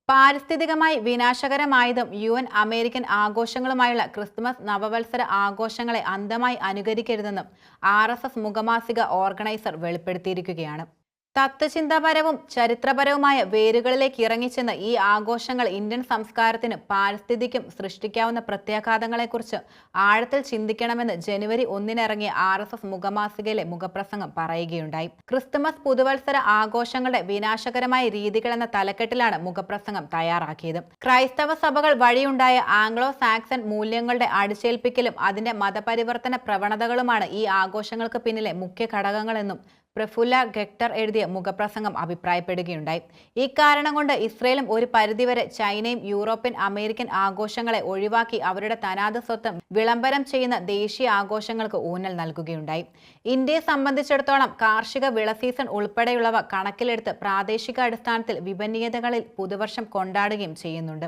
പാരിസ്ഥിതികമായി വിനാശകരമായതും American ആഘോഷങ്ങളുമായുള്ള Christmas നവവത്സര ആഘോഷങ്ങളെ അന്ധമായി അനുകരിക്കരുതെന്നും മുഖമാസിക organiser വെളിപ്പെടുത്തിയിരിക്കുകയാണ്. തത്വചിന്താപരവും ചരിത്രപരവുമായ വേരുകളിലേക്ക് ഇറങ്ങിച്ചെന്ന് ഈ ആഘോഷങ്ങൾ ഇന്ത്യൻ സംസ്കാരത്തിന് പാരിസ്ഥിതിക്കും സൃഷ്ടിക്കാവുന്ന പ്രത്യാഘാതങ്ങളെക്കുറിച്ച് ആഴത്തിൽ ചിന്തിക്കണമെന്ന് ജനുവരി 1 ഇറങ്ങിയ മുഖമാസികയിലെ മുഖപ്രസംഗം പറയുകയുണ്ടായി. ക്രിസ്തുമസ് പുതുവത്സര ആഘോഷങ്ങളുടെ വിനാശകരമായ രീതികൾ എന്ന തലക്കെട്ടിലാണ് മുഖപ്രസംഗം തയ്യാറാക്കിയത്. ക്രൈസ്തവ സഭകൾ വഴിയുണ്ടായ ആംഗ്ലോ സാക്സൺ മൂല്യങ്ങളുടെ അടിച്ചേൽപ്പിക്കലും അതിന്റെ മതപരിവർത്തന പ്രവണതകളുമാണ് ഈ ആഘോഷങ്ങൾക്ക് പിന്നിലെ മുഖ്യ ഘടകങ്ങളെന്നും പ്രഫുല്ല ഗെക്ടർ എഴുതിയ മുഖപ്രസംഗം അഭിപ്രായപ്പെടുകയുണ്ടായി. ഈ കാരണം കൊണ്ട് ഇസ്രയേലും ഒരു പരിധിവരെ ചൈനയും യൂറോപ്യൻ അമേരിക്കൻ ആഘോഷങ്ങളെ ഒഴിവാക്കി അവരുടെ തനാത് സ്വത്വം വിളംബരം ചെയ്യുന്ന ദേശീയ ആഘോഷങ്ങൾക്ക് ഊന്നൽ നൽകുകയുണ്ടായി. ഇന്ത്യയെ സംബന്ധിച്ചിടത്തോളം കാർഷിക വിള സീസൺ ഉൾപ്പെടെയുള്ളവ കണക്കിലെടുത്ത് പ്രാദേശിക അടിസ്ഥാനത്തിൽ വിപണീയതകളിൽ പുതുവർഷം കൊണ്ടാടുകയും ചെയ്യുന്നുണ്ട്.